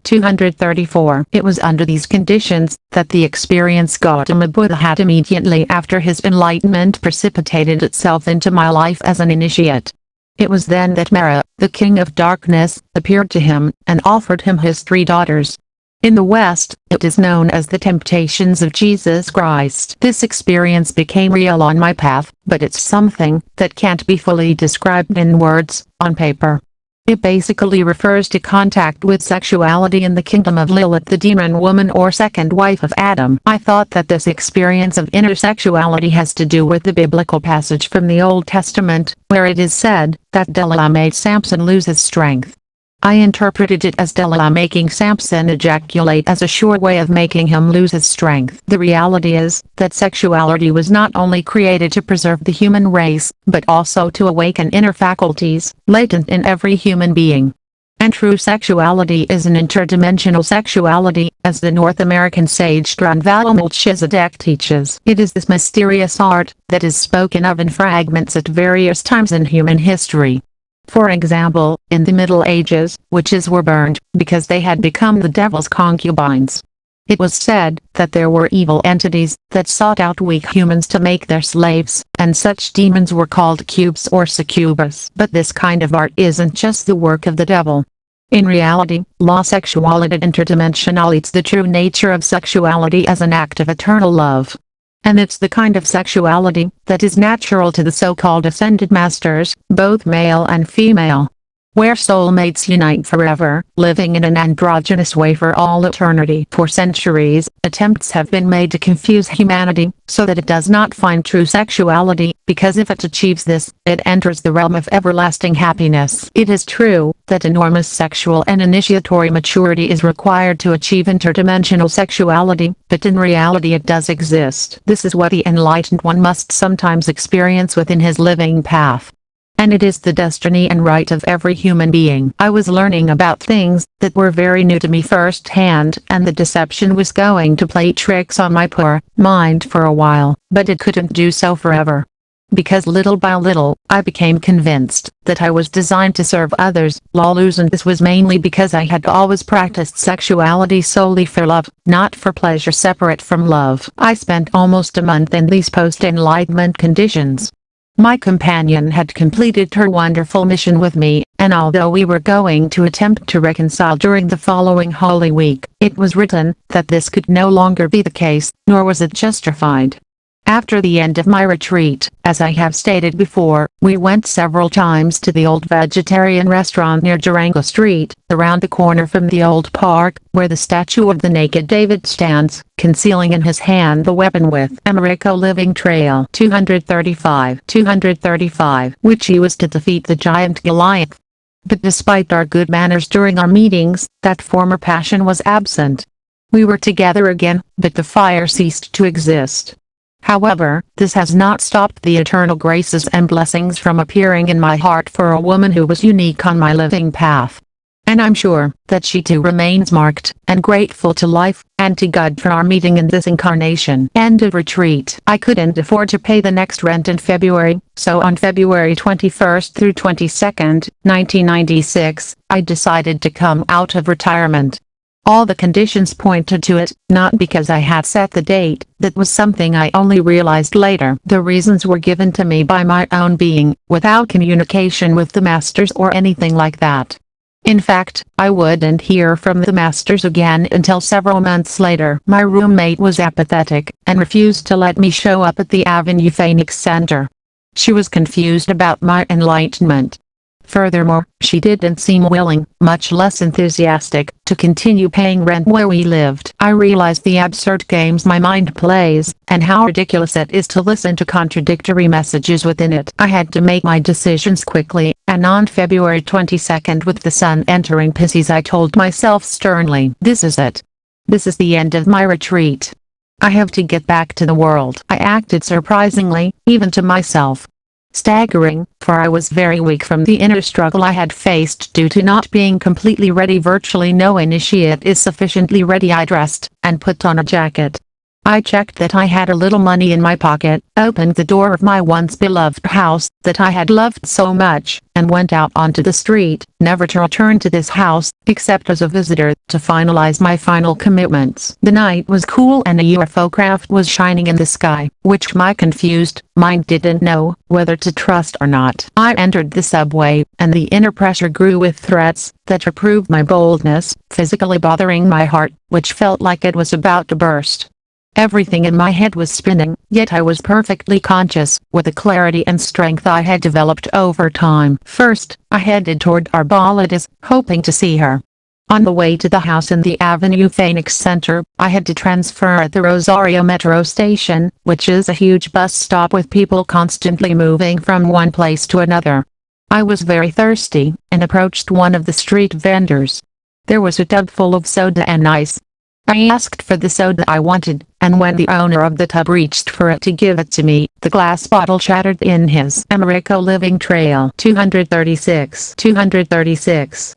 It was under these conditions that the experience Gautama Buddha had immediately after his enlightenment precipitated itself into my life as an initiate. It was then that Mara, the king of darkness, appeared to him, and offered him his 3 daughters. In the West, it is known as the temptations of Jesus Christ. This experience became real on my path, but it's something that can't be fully described in words, on paper. It basically refers to contact with sexuality in the kingdom of Lilith, the demon woman or second wife of Adam. I thought that this experience of intersexuality has to do with the biblical passage from the Old Testament, where it is said that Delilah made Samson lose his strength. I interpreted it as Delilah making Samson ejaculate as a sure way of making him lose his strength. The reality is that sexuality was not only created to preserve the human race, but also to awaken inner faculties, latent in every human being. And true sexuality is an interdimensional sexuality, as the North American sage Drunvalo Melchizedek teaches. It is this mysterious art that is spoken of in fragments at various times in human history. For example, in the Middle Ages, witches were burned, because they had become the devil's concubines. It was said that there were evil entities that sought out weak humans to make their slaves, and such demons were called cubes or succubus. But this kind of art isn't just the work of the devil. In reality, la sexualidad interdimensionalites the true nature of sexuality as an act of eternal love. And it's the kind of sexuality that is natural to the so-called ascended masters, both male and female. Where soulmates unite forever, living in an androgynous way for all eternity. For centuries, attempts have been made to confuse humanity, so that it does not find true sexuality, because if it achieves this, it enters the realm of everlasting happiness. It is true that enormous sexual and initiatory maturity is required to achieve interdimensional sexuality, but in reality it does exist. This is what the enlightened one must sometimes experience within his living path. And it is the destiny and right of every human being. I was learning about things that were very new to me firsthand, and the deception was going to play tricks on my poor mind for a while, but it couldn't do so forever. Because little by little, I became convinced that I was designed to serve others, and this was mainly because I had always practiced sexuality solely for love, not for pleasure separate from love. I spent almost a month in these post-enlightenment conditions. My companion had completed her wonderful mission with me, and although we were going to attempt to reconcile during the following Holy Week, it was written that this could no longer be the case, nor was it justified. After the end of my retreat, as I have stated before, we went several times to the old vegetarian restaurant near Durango Street, around the corner from the old park, where the statue of the naked David stands, concealing in his hand the weapon with Americo Living Trail 235, which he was to defeat the giant Goliath. But despite our good manners during our meetings, that former passion was absent. We were together again, but the fire ceased to exist. However, this has not stopped the eternal graces and blessings from appearing in my heart for a woman who was unique on my living path. And I'm sure that she too remains marked and grateful to life and to God for our meeting in this incarnation. End of retreat. I couldn't afford to pay the next rent in February, so on February 21st through 22nd, 1996, I decided to come out of retirement. All the conditions pointed to it, not because I had set the date, that was something I only realized later. The reasons were given to me by my own being, without communication with the masters or anything like that. In fact, I wouldn't hear from the masters again until several months later. My roommate was apathetic, and refused to let me show up at the Avenue Phoenix Center. She was confused about my enlightenment. Furthermore, she didn't seem willing, much less enthusiastic, to continue paying rent where we lived. I realized the absurd games my mind plays, and how ridiculous it is to listen to contradictory messages within it. I had to make my decisions quickly, and on February 22nd, with the sun entering Pisces, I told myself sternly, "This is it. This is the end of my retreat. I have to get back to the world." I acted surprisingly, even to myself. Staggering, for I was very weak from the inner struggle I had faced due to not being completely ready. Virtually no initiate is sufficiently ready. I dressed, and put on a jacket. I checked that I had a little money in my pocket, opened the door of my once beloved house, that I had loved so much, and went out onto the street, never to return to this house, except as a visitor, to finalize my final commitments. The night was cool and a UFO craft was shining in the sky, which my confused mind didn't know whether to trust or not. I entered the subway, and the inner pressure grew with threats that reproved my boldness, physically bothering my heart, which felt like it was about to burst. Everything in my head was spinning, yet I was perfectly conscious, with the clarity and strength I had developed over time. First, I headed toward Arbolides, hoping to see her. On the way to the house in the Avenue Phoenix Center, I had to transfer at the Rosario Metro Station, which is a huge bus stop with people constantly moving from one place to another. I was very thirsty, and approached one of the street vendors. There was a tub full of soda and ice. I asked for the soda I wanted, and when the owner of the tub reached for it to give it to me, the glass bottle shattered in his Americo Living Trail 236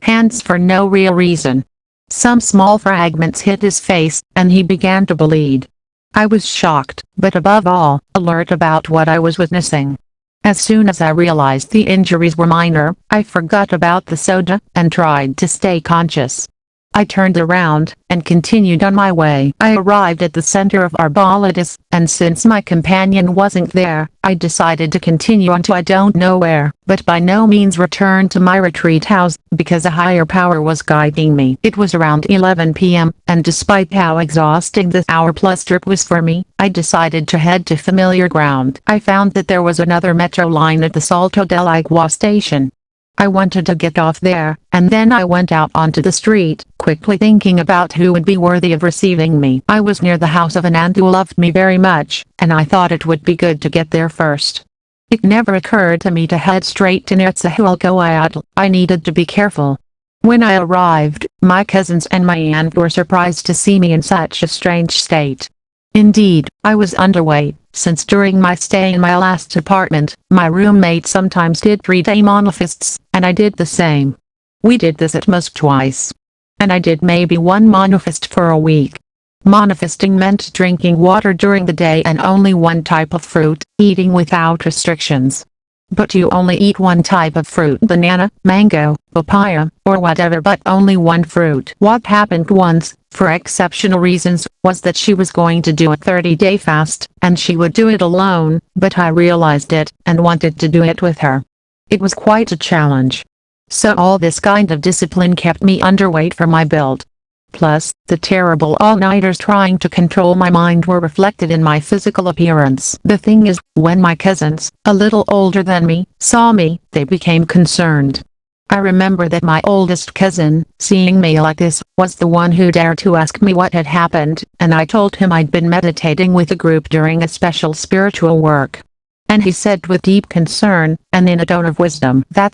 hands for no real reason. Some small fragments hit his face, and he began to bleed. I was shocked, but above all, alert about what I was witnessing. As soon as I realized the injuries were minor, I forgot about the soda, and tried to stay conscious. I turned around, and continued on my way. I arrived at the center of Arbolides, and since my companion wasn't there, I decided to continue on to I don't know where, but by no means return to my retreat house, because a higher power was guiding me. It was around 11 p.m., and despite how exhausting this hour-plus trip was for me, I decided to head to familiar ground. I found that there was another metro line at the Salto del Agua station. I wanted to get off there, and then I went out onto the street, quickly thinking about who would be worthy of receiving me. I was near the house of an aunt who loved me very much, and I thought it would be good to get there first. It never occurred to me to head straight to Nezahualcóyotl. I needed to be careful. When I arrived, my cousins and my aunt were surprised to see me in such a strange state. Indeed, I was underweight, since during my stay in my last apartment, my roommate sometimes did 3-day monofists, and I did the same. We did this at most twice. And I did maybe one monofist for a week. Monofisting meant drinking water during the day and only one type of fruit, eating without restrictions. But you only eat one type of fruit: banana, mango, papaya, or whatever, but only one fruit. What happened once, for exceptional reasons, was that she was going to do a 30-day fast, and she would do it alone, but I realized it, and wanted to do it with her. It was quite a challenge. So all this kind of discipline kept me underweight for my build. Plus, the terrible all-nighters trying to control my mind were reflected in my physical appearance. The thing is, when my cousins, a little older than me, saw me, they became concerned. I remember that my oldest cousin, seeing me like this, was the one who dared to ask me what had happened, and I told him I'd been meditating with a group during a special spiritual work. And he said with deep concern, and in a tone of wisdom, "That's